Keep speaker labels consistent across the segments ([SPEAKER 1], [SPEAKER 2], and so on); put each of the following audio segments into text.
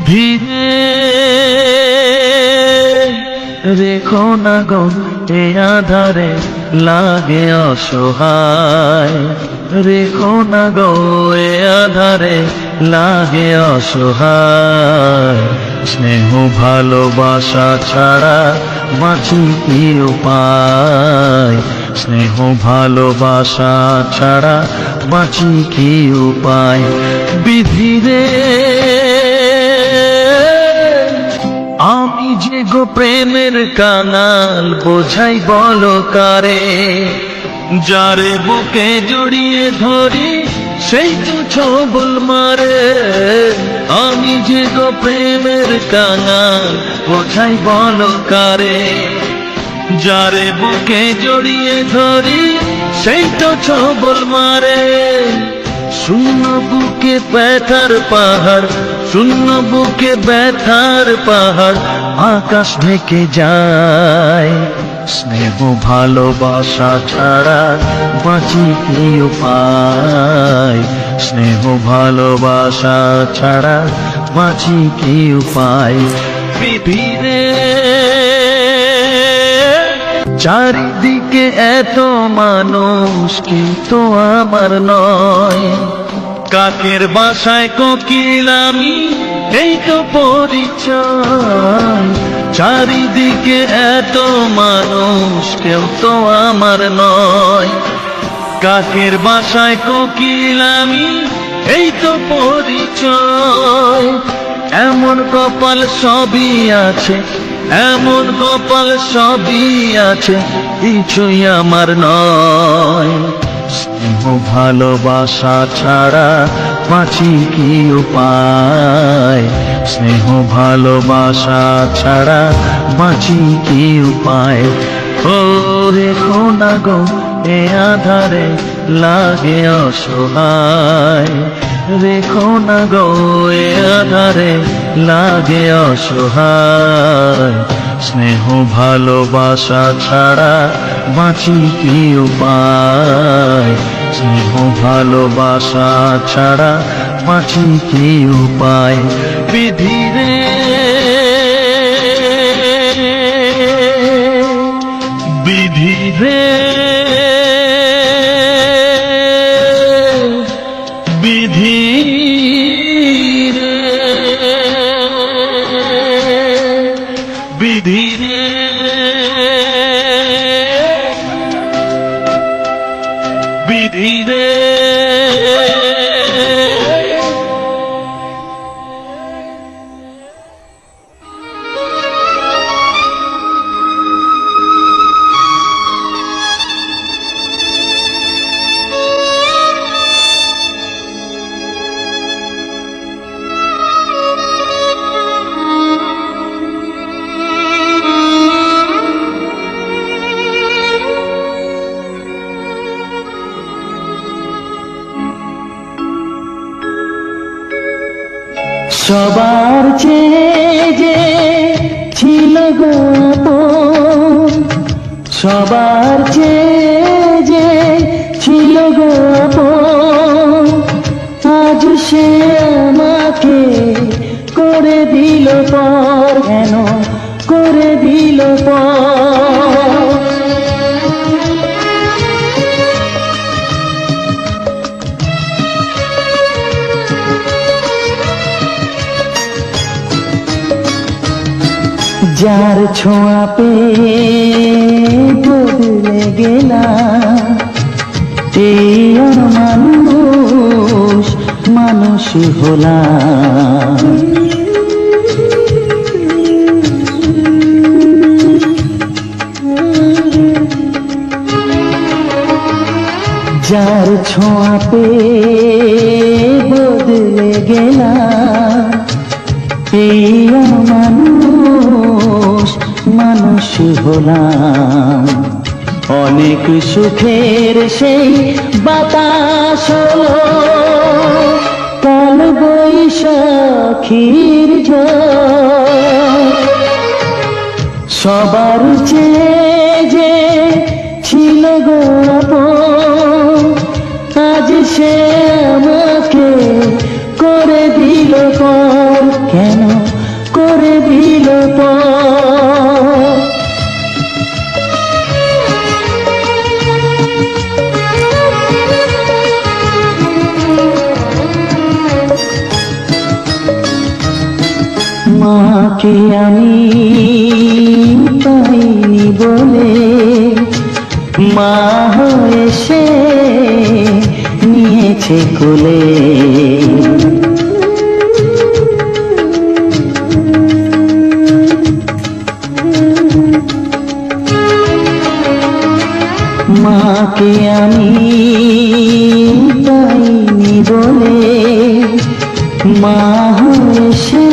[SPEAKER 1] বিধিরে রেখো না গো এ আধারে লাগে অসহায়, রেখো না গো এ আধারে লাগে অসহায়। স্নেহ ভালোবাসা ছাড়া বাঁচি কি উপায়, স্নেহ ভালোবাসা ছাড়া বাঁচি কি উপায়। বিধিরে আমি যে গো প্রেমের কাঙাল বোঝাই বলো কারে, যারে বুকে জড়িয়ে ধরি সেই তো ছবল মারে। আমি যে গো প্রেমের কাঙাল বোঝাই বলো কারে, যারে বুকে জড়িয়ে ধরি সেই তো ছবল মারে। শূন্য বুকে ব্যথার পাহাড়, শূন্য বুকে ব্যথার পাহাড় আকাশ ঢেকে যায়। স্নেহ ভালোবাসা ছাড়া বাঁচি কি উপায়, স্নেহ ভালোবাসা ছাড়া বাঁচি কি উপায়। বিধিরে চারিদিকে এত মানুষ কিন্তু আমার নয়, কাকের বাসায় কোকিল আমি এই তো পরিচয়। চারিদিকে এত মানুষ কেউ তো আমার নয়, কাকের বাসায় কোকিল আমি এই তো পরিচয়। এমন কপাল সবই আছে, এমন কপাল সবই আছে, কিছুই আমার নয়। স্নেহ ভালোবাসা ছাড়া বাঁচি কি উপায়, স্নেহ ভালোবাসা ছাড়া বাঁচি কি উপায়। ও রেখো না গো এ আধারে লাগে অসহায়, রেখো না গো এ আধারে লাগে অসহায়। স্নেহ ভালোবাসা ছাড়া বাঁচি কি উপায়, স্নেহ ভালোবাসা ছাড়া বাঁচি কি উপায়। বিধিরে বিধিরে বিধিরে বিধিরে বিধিরে
[SPEAKER 2] সবার চেয়ে যে ছিল গো আপন, সবার চেয়ে যে ছিল গো আপন, আজ সে আমাকে করে দিল পর, কেন করে দিল পর। যার ছোঁয়া পেয়ে বদলে গেলাম, এই মানুষ মানুষ হলাম। যার ছোঁয়া পেয়ে বদলে গেলাম, এই মানুষ মানুষ হলাম। অনেক সুখের সেই বাতাস হলো কাল বৈশাখীর ঝড়। সবার চেয়ে যে ছিল গো আপন, আজ সে আমাকে করে দিল পর, কেন মাকে আমি পাইনি বলে মা হয়ে সে নিয়েছে কোলে। মাকে আমি পাইনি বলে মা হয়ে সে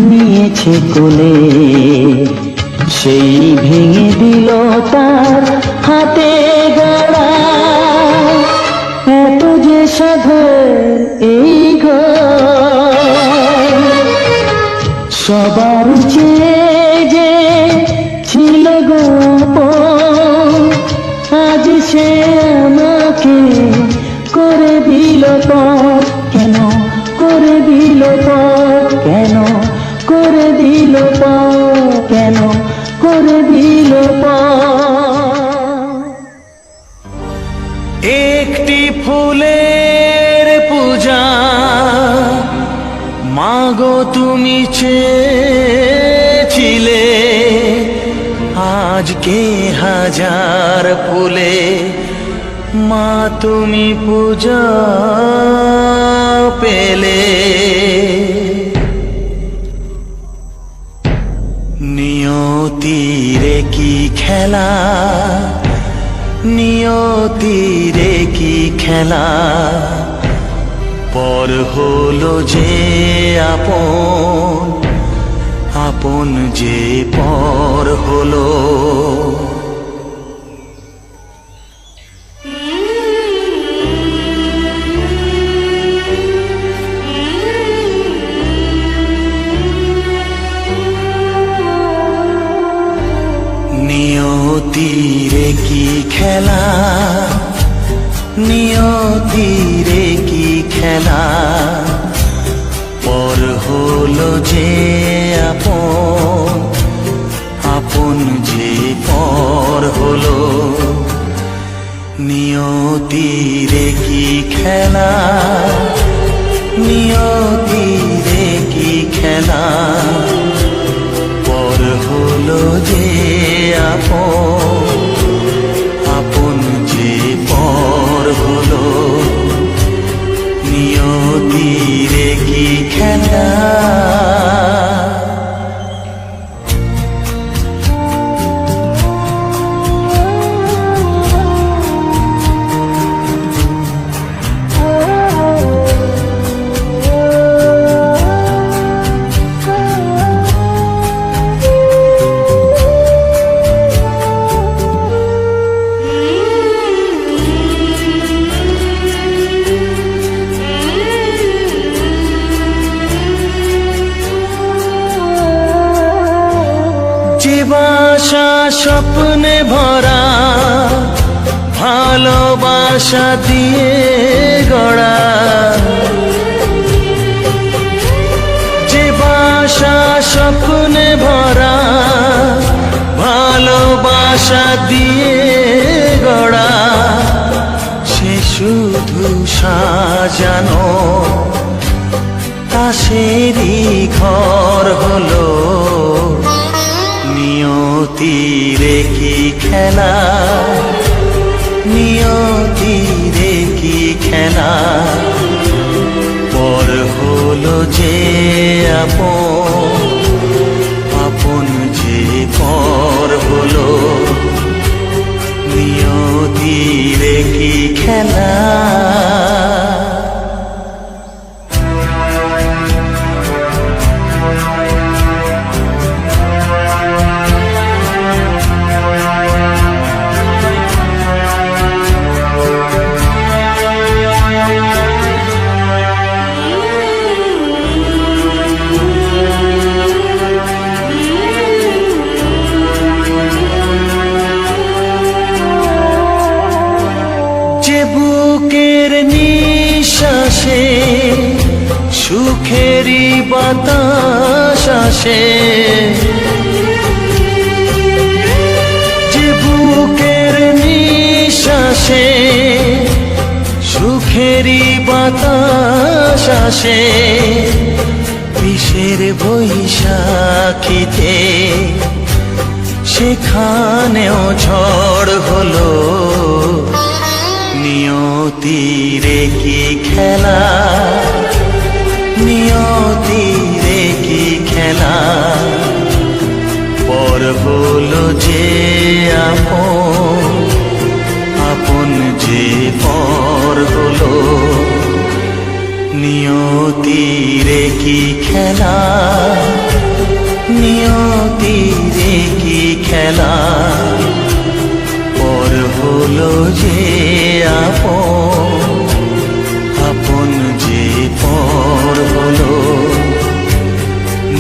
[SPEAKER 2] নিয়েছে কোলে। সেই ভেঙে দিল তার হাতে গড়া এত যে সাধের এই ঘর। সবার চেয়ে যে ছিল গো আপন, আজ সে আমাকে করে দিল পর। কেন করে দিল পর, কেন করে দিল পর, কেন করে দিল পর।
[SPEAKER 1] একটি ফুলের পূজা মাগো তুমি চেয়েছিলে, আজকে হাজার ফুলে মা তুমি পূজা পেলে। নিয়তিরে কি খেলা, নিয়তিরে কি খেলা, পর হলো যে আপন, আপন যে পর হলো। নিয়তিরে কি খেলা, নিয়তিরে কি খেলা, পর হলো যে আপন, আপন যে পর হলো। নিয়তিরে কি খেলা, নিয়তিরে কি খেলা, পর হলো যে আপন, আপন যে পর হলো। নিয়তিরে কি খেলা। বাসা স্বপ্নে ভরা, ভালোবাসা দিয়ে গড়া, যে বাসা স্বপ্নে ভরা, ভালোবাসা দিয়ে গড়া, সে শুধু সাজানো তাসেরই ঘর হলো। নিয়তিরে কি খেলা, নিয়তিরে কি খেলা, পর হলো যে আপন, আপন যে পর হলো। নিয়তিরে কি খেলা। বুকের নিঃশ্বাসে সুখেরই বাতাস আসে, যে বুকের নিঃশ্বাসে সুখেরই বাতাস আসে, বিষের সেখানেও ঝড় হলো, নিয়তির কি খেলা, নিয়তির কি খেলা। পর হলো যে আপন, আপন যে পর হলো, নিয়তির কি খেলা, নিয়তির কি খেলা। পর হলো যে আপন, আপন যে পর হলো,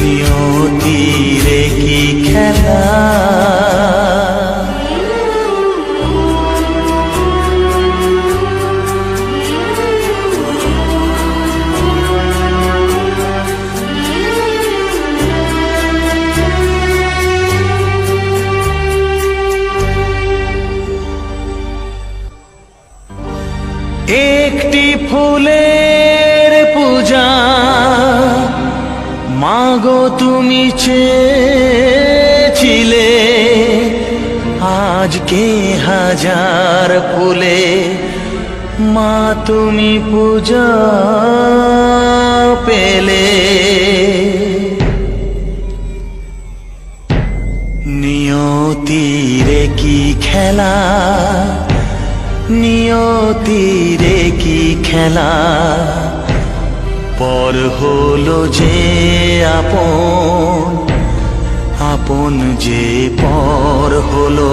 [SPEAKER 1] নিয়তির কি খেলা। একটি ফুলের পূজা মাগো তুমি চেয়েছিলে, আজকে হাজার ফুলে মা তুমি পূজা পেলে। নিয়তির কি খেলা, নিয়তির কি খেলা। পর হলো যে আপন, আপন যে পর হলো।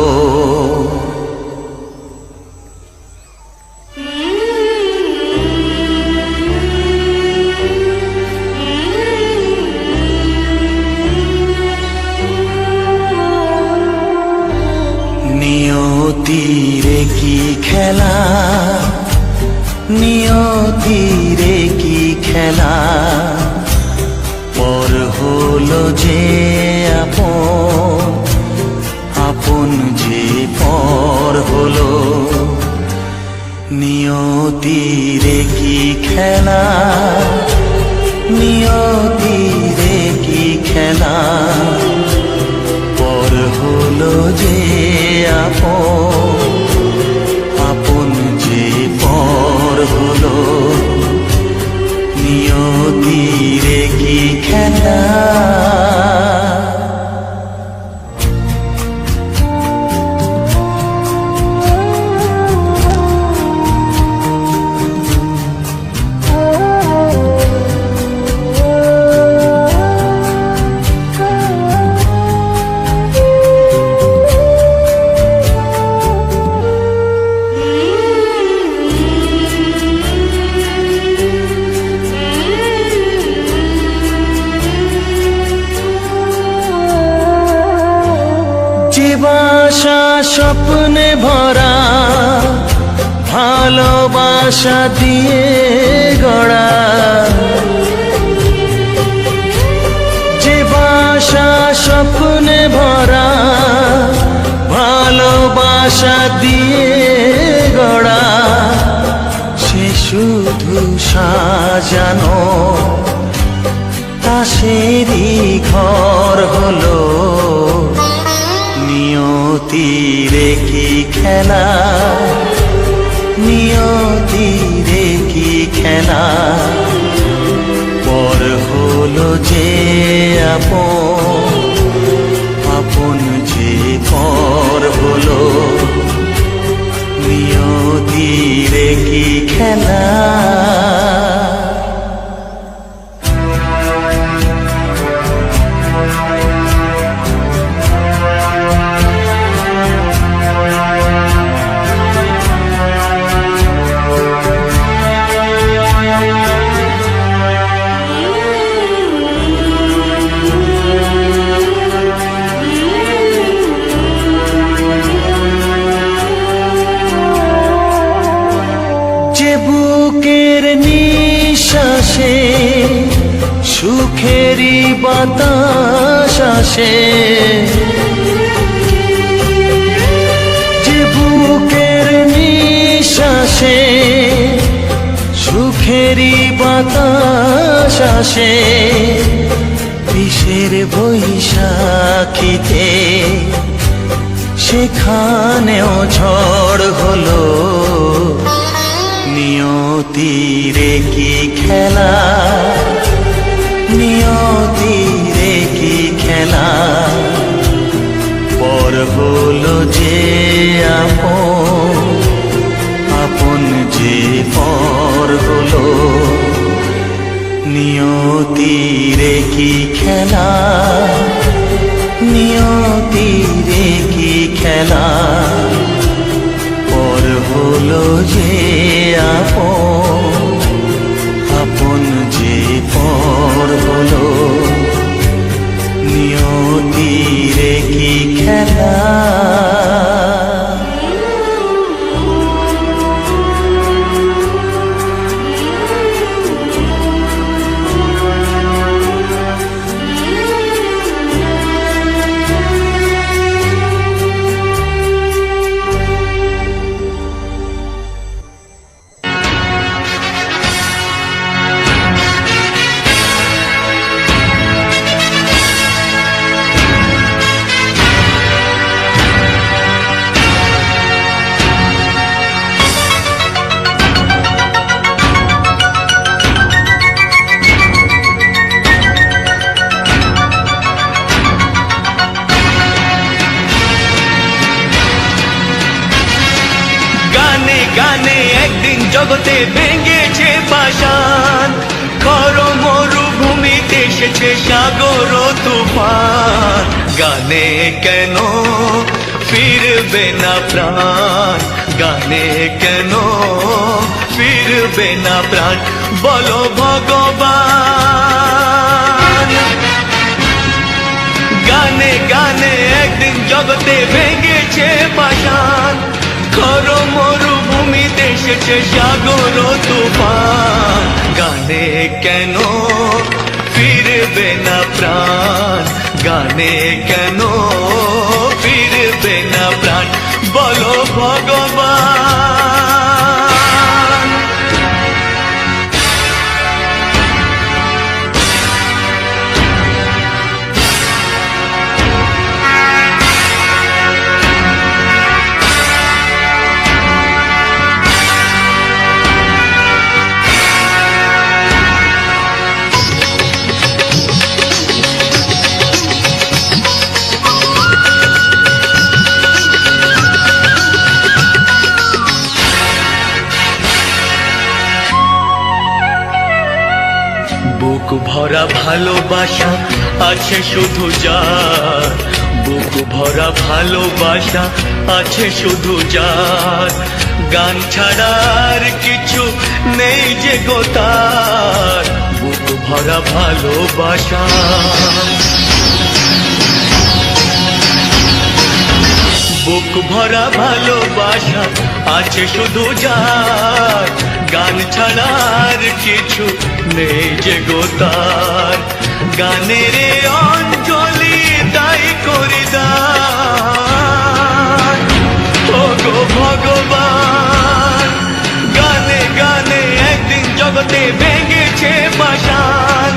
[SPEAKER 1] নিয়তির কি খেলা, নিয়তির কি খেলা। পর হলো যে আপন, আপন যে পর হলো। নিয়তির কি খেলা, নিয়তির কি খেলা। পর হলো যে আপন, আপন যে পর হলো। নিয়তির কি খেলা। বাসা স্বপ্নে ভরা, ভালোবাসা দিয়ে গড়া। যে বাসা স্বপ্নে ভরা, ভালোবাসা দিয়ে গড়া। সে শুধু সাজানো তাসেরই ঘর হলো। নিয়তির কি খেলা, নিয়তির কি খেলা। পর হলো যে আপন, আপন যে পর হলো। নিয়তির কি খেলা। বুকের নিঃশ্বাসে সুখেরই বাতাস আসে। যে বুকের নিঃশ্বাসে সুখেরই বাতাস আসে। বিষের বৈশাখীতে সেখানেও ঝড় হলো। নিয়তির কি খেলা, নিয়তির কি খেলা, পর হলো যে আপন, আপন যে পর হলো। নিয়তির কি খেলা, নিয়তির কি খেলা, পর হলো যে আপন, আপন যে পর হলো। নিয়তির কি খেলা।
[SPEAKER 3] গানে একদিন জগতে ভেঙেছে পাষাণ, খর মরুভূমিতে এসেছে সাগর তুফান। গানে কেন ফিরবে না প্রাণ, গানে কেন ফিরবে না প্রাণ, বলো ভগবান। গানে গানে একদিন জগতে ভেঙেছে পাষাণ, খর মরুভূমিতে এসেছে সাগর তুফান। গানে কেন ফিরবে না প্রাণ, গানে কেন ফিরবে না প্রাণ, বলো ভগবান। বুক ভরা ভালোবাসা আছে শুধু যার, বুক ভরা ভালোবাসা আছে শুধু যার, গান ছাড়ার কিছু নেই যে গো তার। বুক ভরা ভালোবাসা, বুক ভরা ভালোবাসা আছে শুধু যার, গান ছাড়ার কিছু নেই যে গো তার। গানের অঞ্জলি তাই করি দান, ও গো ভগবান। গানে গানে একদিন জগতে ভেঙেছে পাষাণ,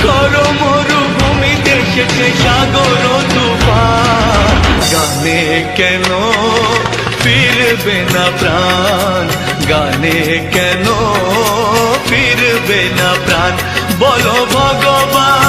[SPEAKER 3] খর মরুভূমিতে এসেছে সাগর তুফান। গানে কেন ফিরবে না প্রাণ, গানে কেন ফিরবে না প্রাণ, বলো ভগবান।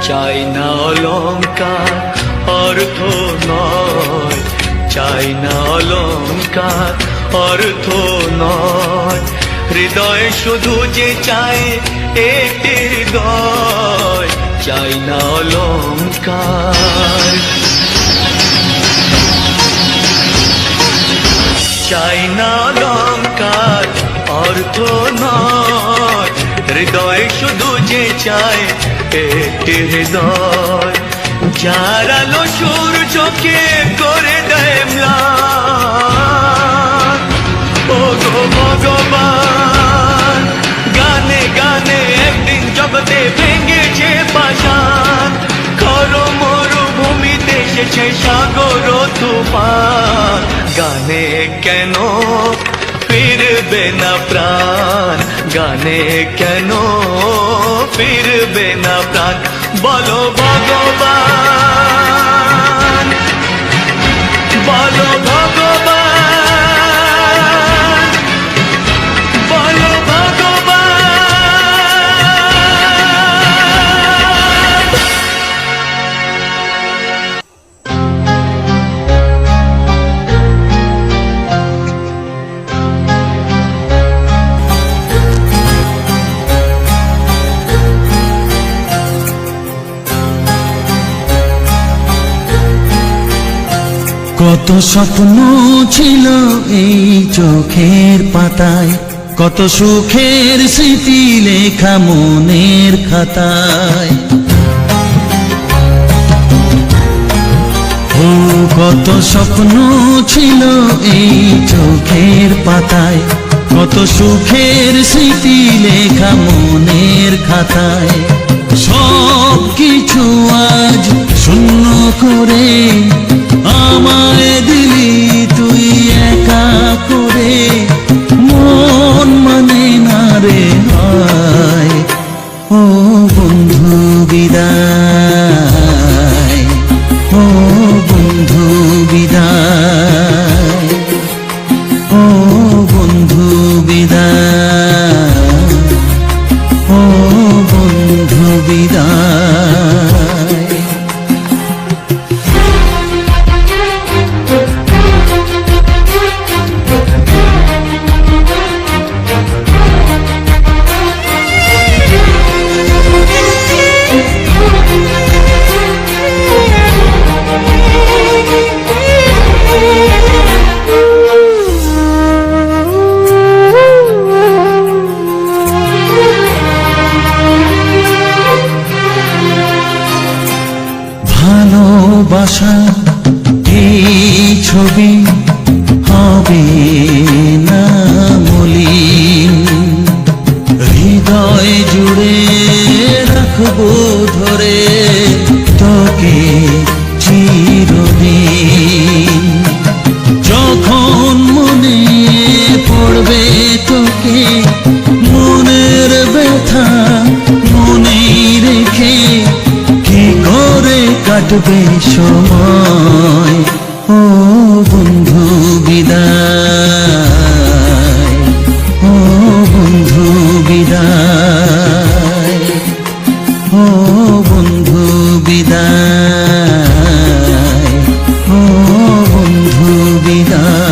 [SPEAKER 3] চাই না অলংকার অর্থ নয়, চাই না অলংকার অর্থ নয়, হৃদয় শুধু যে চায় একটি হৃদয়। চাই না অলংকার, চাই না অলংকার অর্থ নয়, হৃদয় শুধু যে চায় একটি হৃদয়। যার আলো সূর্যকে করে দেয় ম্লান, সাগর তুফান, গানে কেন ফিরবে না প্রাণ, গানে কেন ফিরবে না প্রাণ, বলো ভগবান, বলো ভগবান, বলো ভগবান।
[SPEAKER 1] কত স্বপ্ন ছিল এই চোখের পাতায়, কত সুখের স্মৃতি লেখা মনের খাতায়। ও কত স্বপ্ন ছিল এই চোখের পাতায়, কত সুখের স্মৃতি লেখা মনের খাতায়। সব কিছু আজ শূন্য করে আমায় দিলি তুই একা করে, মন মানে না রে হয়। ও বন্ধু বিদায়, ও বন্ধু বিদায়, ও বন্ধু বিদায়, ও বন্ধু বিদায়। ভালোবাসা এই ছবি হবে না মলিন, হৃদয় জুড়ে রাখবো ধরে তোকে চিরদিন। যখন মনে পড়বে তোকে, মনের ব্যথা মনেই রেখে কি করে কাটবে সময়। ও বন্ধু বিদায়, ও বন্ধু বিদায়, ও বন্ধু বিদায়, ও বন্ধু বিদায়।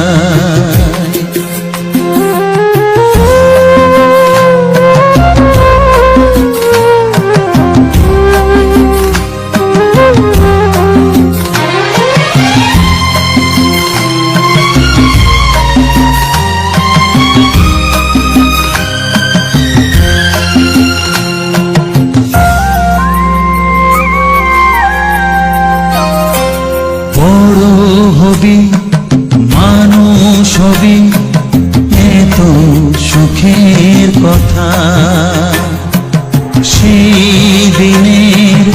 [SPEAKER 1] বড় হবি মানুষ হবি, এত সুখের কথা, সেই দিনের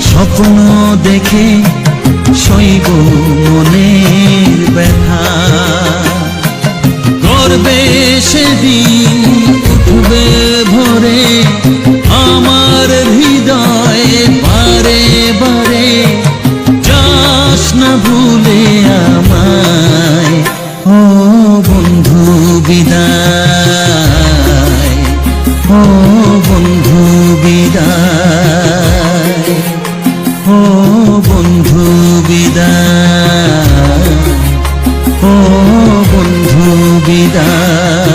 [SPEAKER 1] স্বপ্ন দেখে সইব মনের ব্যথা। গর্বে সেদিন উঠবে ভরে আমার হৃদয়ে বারে বারে, যাস না ভুলে আমায়। ও বন্ধু বিদায়, ও বন্ধু বিদায়, ও বন্ধু বিদায়, ও বন্ধু বিদায়।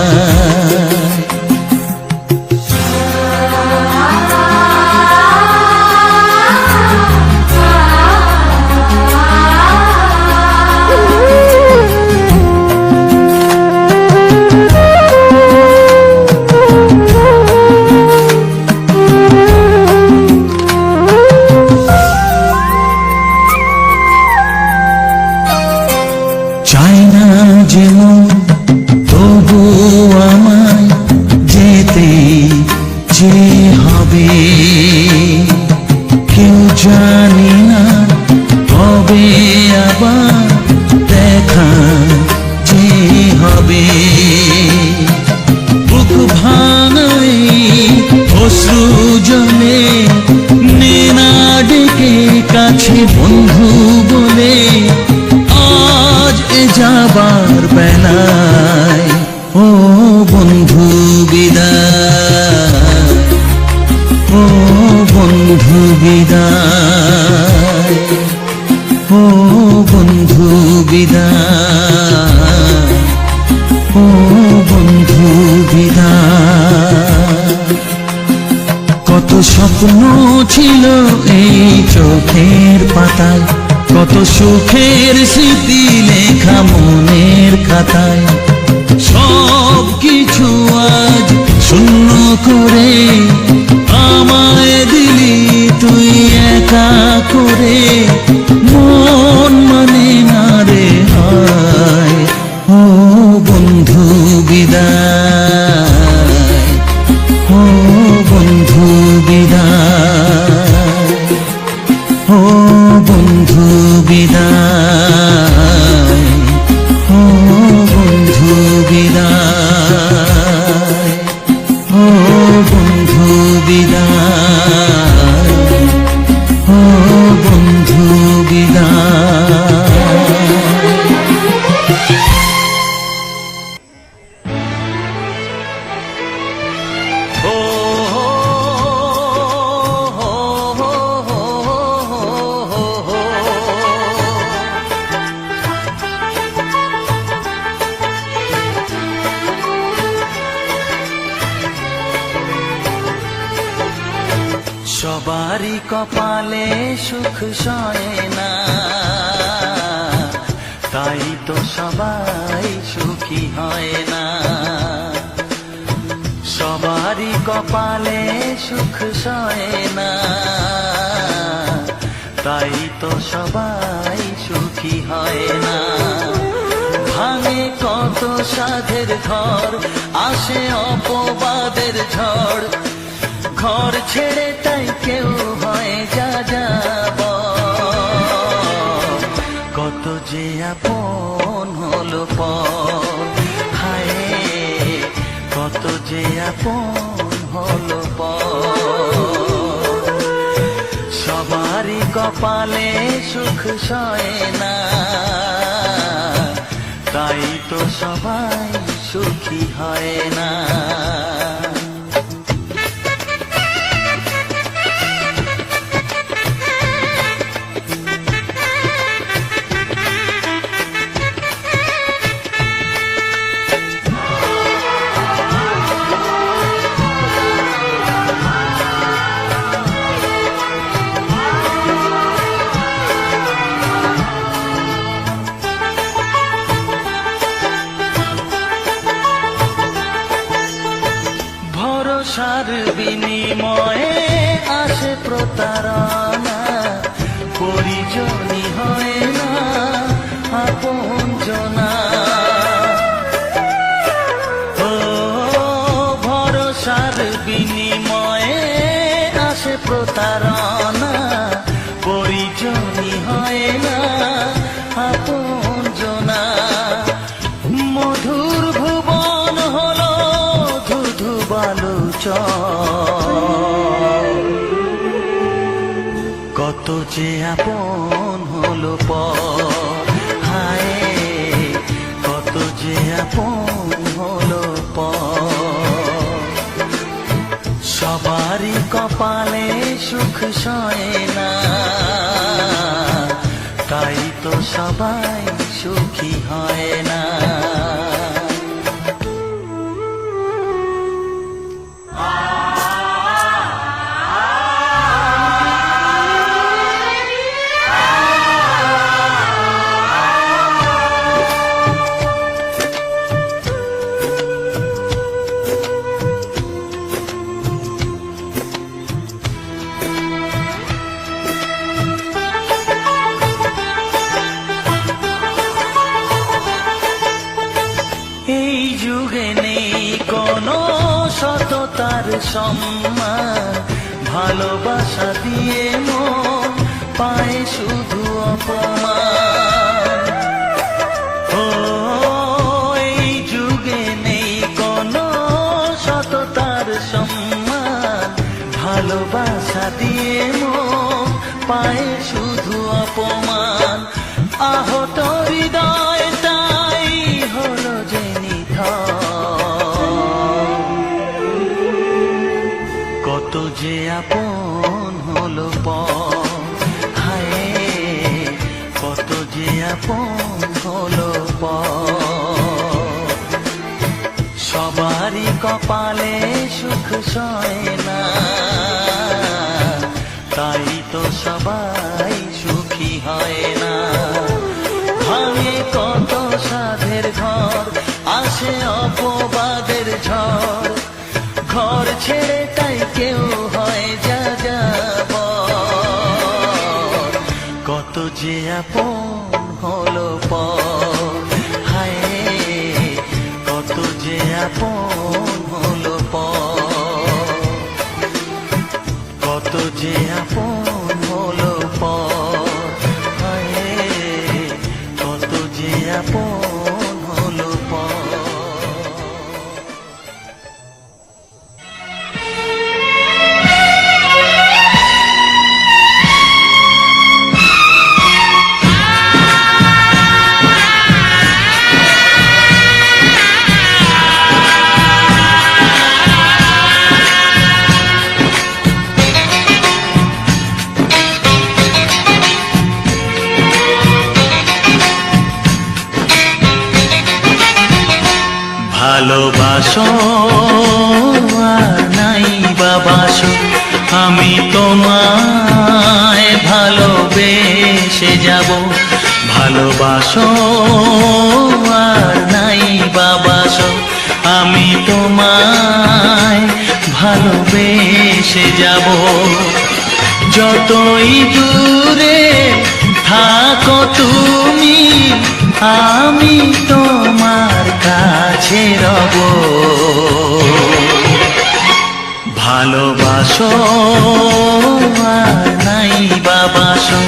[SPEAKER 1] চাই না যেমন তবু আমায় যেতে যে হবে, কেউ জানি না কবে আবার বলে আজ এ যাবার বেলায় ও বন্ধু বিদায়, ও বন্ধু বিদায়, ও বন্ধু বিদায়, ও বন্ধু বিদায়। কত স্বপ্ন ছিল এই চোখের পাতায়, কত সুখের স্মৃতি লেখা মনের খাতায়, সব কিছু আজ শূন্য করে আমায় দিলি তুই একা করে। মন মানে না রে হায়, ও বন্ধু বিদায়, ও বন্ধু বিদায়, ও বন্ধু বিদায়, ও বন্ধু বিদায়, ও বন্ধু বিদায়, ও বন্ধু বিদায়।
[SPEAKER 3] ও সবারই কপালে সুখ সয় না, তাই তো সবাই সুখী হয় না। সবারই কপালে সুখ সয় না, তাই তো সবাই সুখী হয় না। ভাঙে কত সাধের ঘর, আসে অপবাদের ঝড়, ঘর ছেড়ে তাই কেউ হয় যা যাব। কত যে আপন হলো পর, হায় কত যে আপন হলো পর। সবারই কপালে সুখ সয় না, তাই তো সবাই সুখী হয় না। ভরসার বিনিময়ে আসে প্রতারণা, পরিজনই হয় না আপনজনা। ও ভরসার বিনিময়ে আসে প্রতারণা, পরিজনই হয় না আপনজনা। মধুর ভুবন হলো ধুধু বালুচর, কত যে আপন হলো পর, হায় কত যে আপন হলো পর। সবারই কপালে সুখ সয় না, তাই তো সবাই সুখী হয় না। এই যুগে নেই কোনো সততার সম্মান, ভালোবাসা দিয়ে মন পায় শুধু অপমান। ও এই যুগে নেই কোনো সততার সম্মান, ভালোবাসা দিয়ে মন পায় শুধু অপমান। আপন হলো পর। সবারই কপালে সুখ সয় না, তাই তো সবাই সুখী হয় না। ভাঙে কত সাধের ঘর, আসে অপবাদের ঝড়, ঘর ছেড়ে তাই কেউ হয় যা যাবার। কত যে আপন হলো পর, হায় কত যে আপন হলো পর, কত যে আপন হলো পর, হায় কত যে আপন হলো পর। ভালোবাসো আর নাই বাবাসো, আমি তোমায় ভালোবেসে যাব। ভালোবাসো আর নাই বাবাসো, আমি তোমায় ভালোবেসে যাব। যতই দূরে থাকো তুমি, আমি তোমার কাছে রব। ভালোবাসো আর নাই বাবাসো,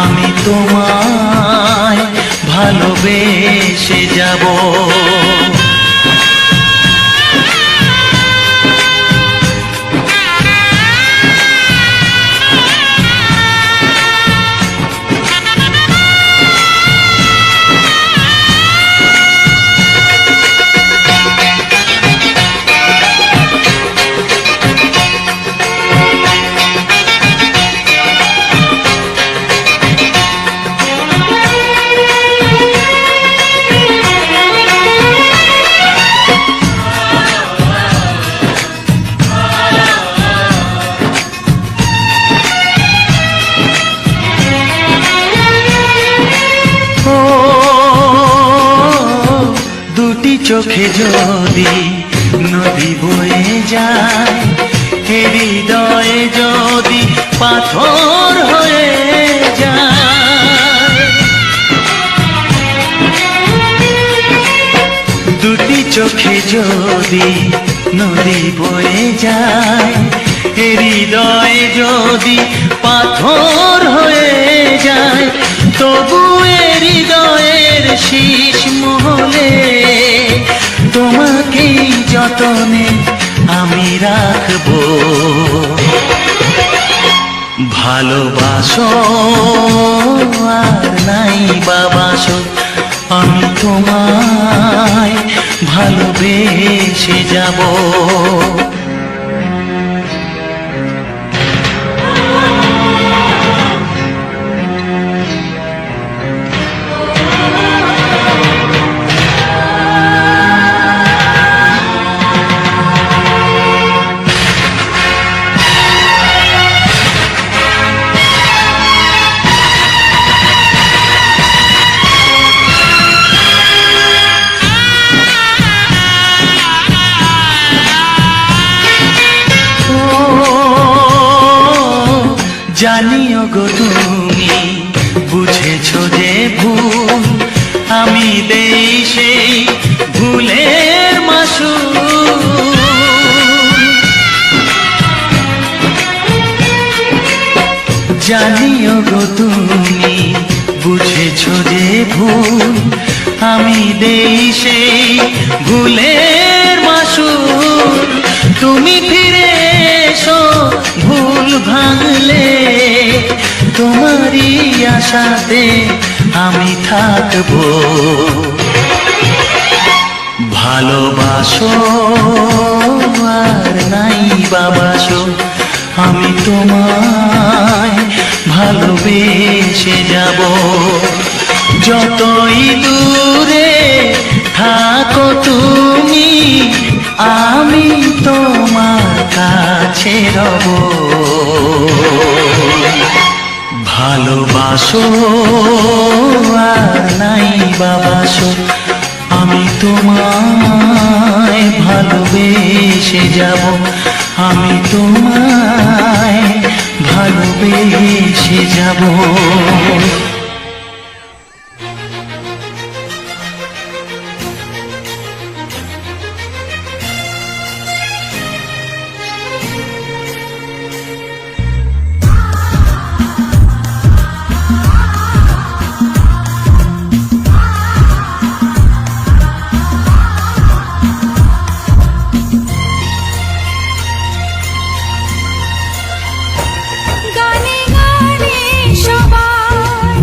[SPEAKER 3] আমি তোমায় ভালোবেসে যাব। চোখে যদি নদী বয়ে যায়, হৃদয়ে যদি পাথর হয়ে যায়। দুটি চোখে যদি নদী বয়ে যায়, হৃদয়ে যদি পাথর হয়ে যায়, তবু হৃদয়ের শীষ মহলে তোমাকেই যতনে আমি রাখবো। ভালোবাসো আর নাই বাবাসো, আমি তোমায় ভালোবেসে যাব। জানিও গো তুমি বুঝেছো যে ভুল, আমি দেই সেই ভুলের মাসুল। জানিও গো তুমি বুঝেছো যে ভুল, আমি দেই সেই ভুলের মাসুল। তুমি ফিরে এসো ভুল ভাঙলে, তোমারই আশাতে আমি থাকবো। ভালোবাসো আর নাই বাবাসো, আমি তোমায় ভালোবেসে যাব। যতই দূরে থাকো তুমি, আমি তোমার কাছে রব। ভালোবাসো আর নাই বাবাসো, আমি তোমায় ভালোবেসে যাব, আমি তোমায় ভালোবেসে যাব।
[SPEAKER 4] গানে গানে সবার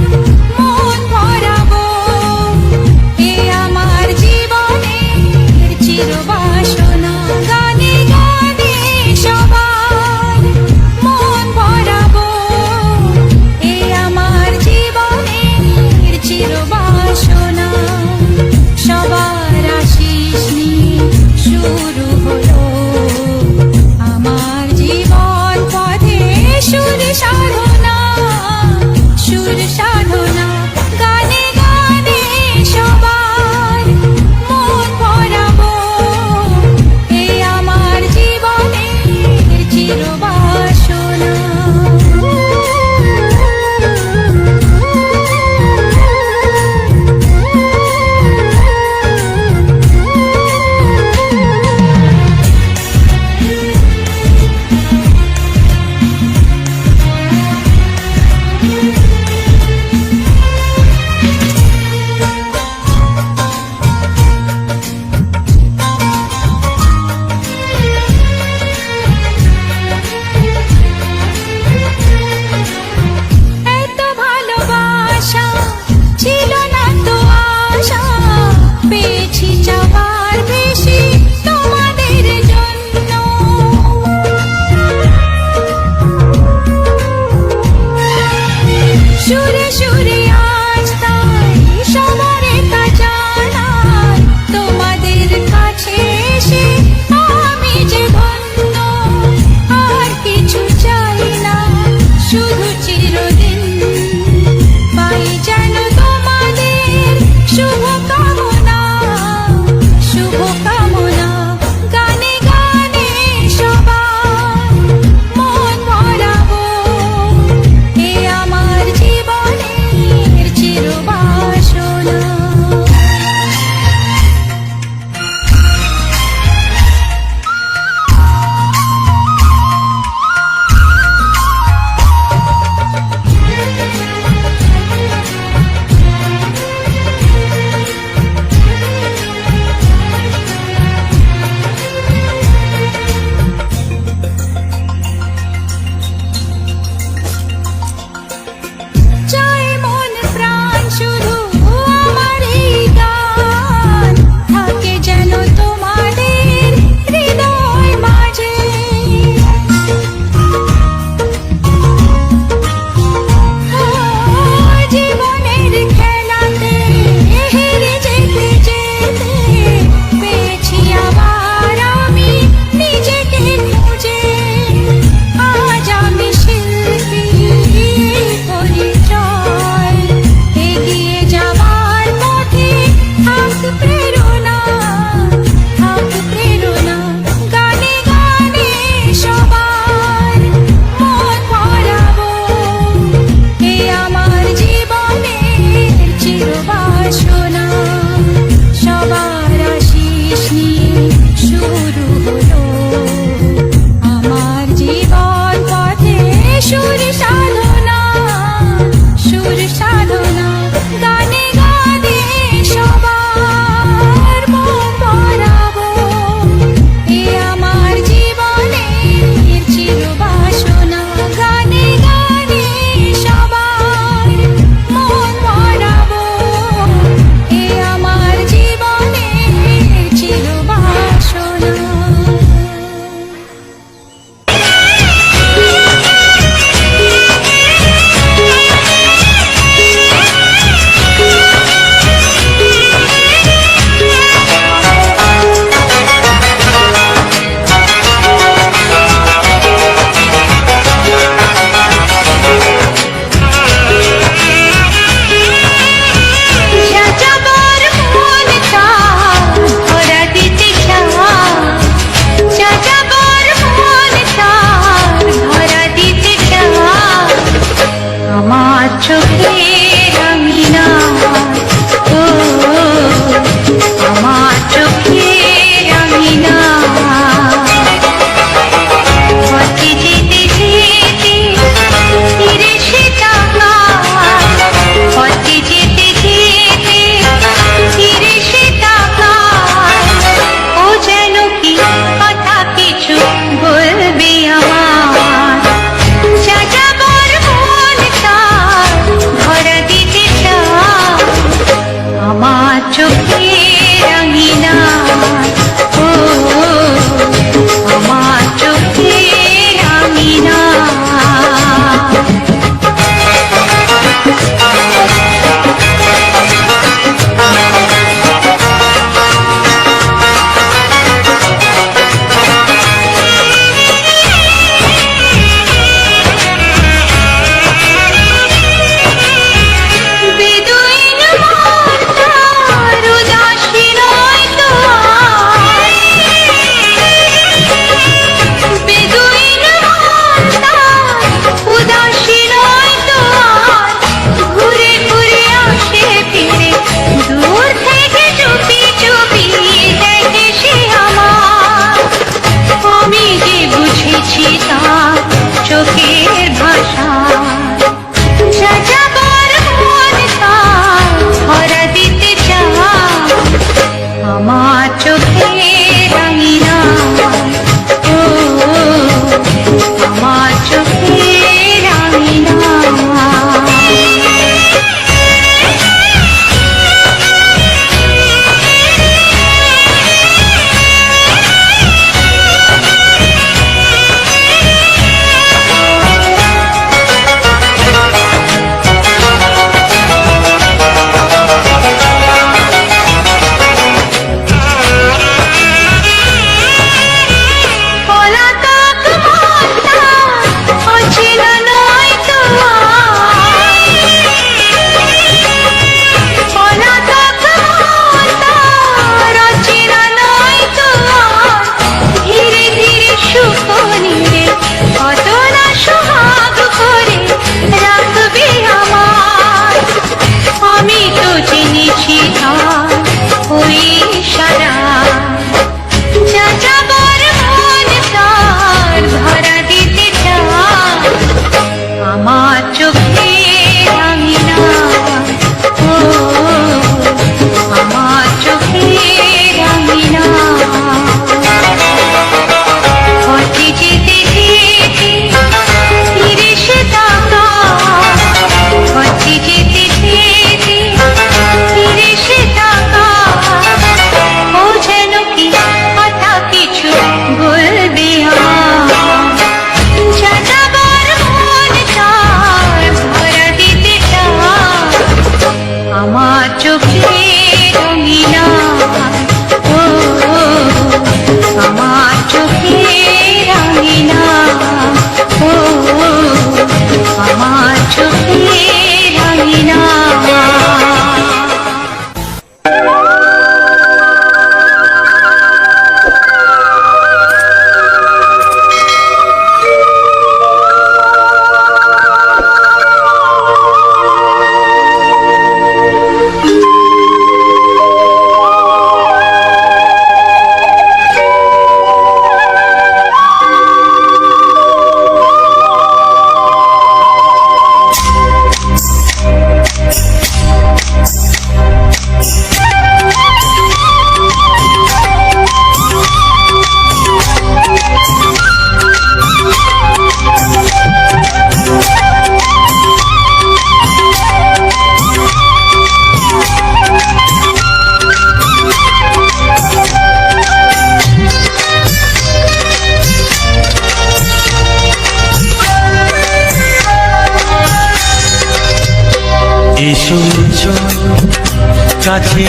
[SPEAKER 3] কাছে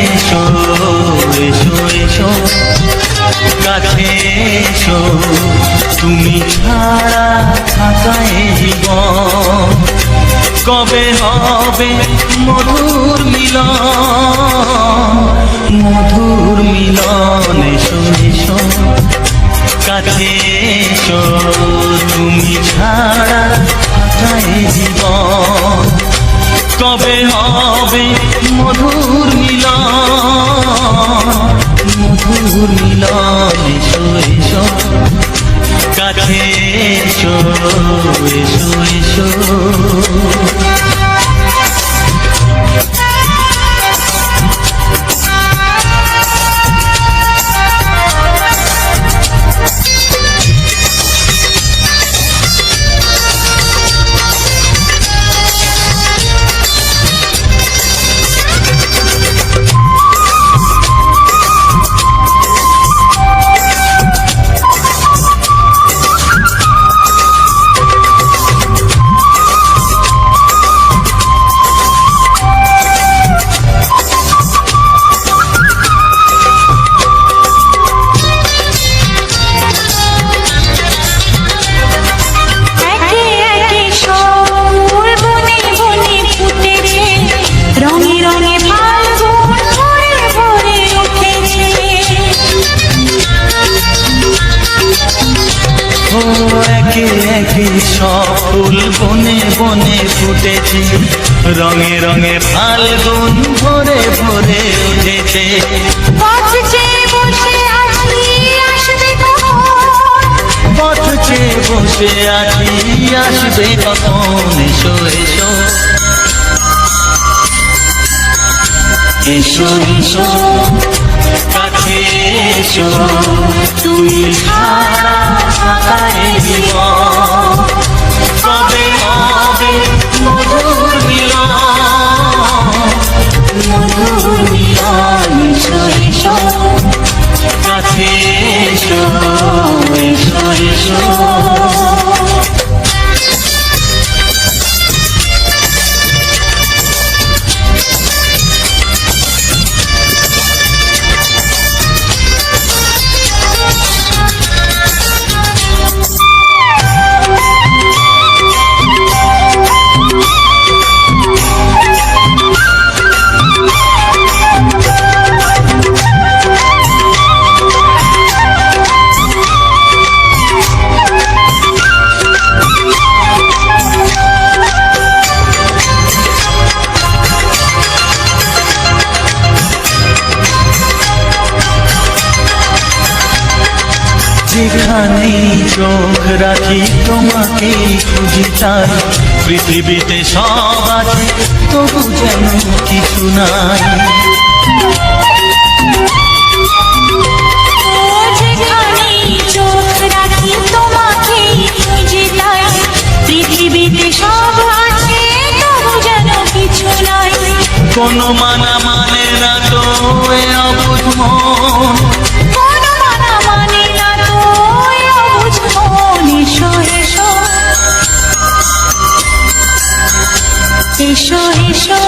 [SPEAKER 3] এসো এসো এসো কাছে এসো তুমি ছাড়া থাকায় জীবন কবে হবে মধুর মিলন মধুর মিলন এসো এসো কাছে এসো তুমি ছাড়া থাকায় জীবন কবে হবে মধুর মিলন এসো এসো কাছে এসো এসো এসো একে একে সব ফুল বনে বনে ফুটেছে রঙে রঙে ফাল্গুন ভরে ভরে উঠেছে পথ চেয়ে বসে আছি আসবে কখন এসো এসো এসো এসো কাছে এসো তুমি ছাড়া থাকায় জীবন কবে হবে মধুর মিলন এসো এসো কাছে এসো এসো এসো যেখানেই চোখ রাখি তোমাকেই খুঁজি তাই পৃথিবীতে সব আছে তবু যেন কিছু নাই
[SPEAKER 4] যেখানেই চোখ রাখি তোমাকেই খুঁজি তাই পৃথিবীতে সব আছে তবু যেন কিছু নাই
[SPEAKER 3] কোনো মানা মানে না তো এ অবুঝ মন
[SPEAKER 4] এসো এসো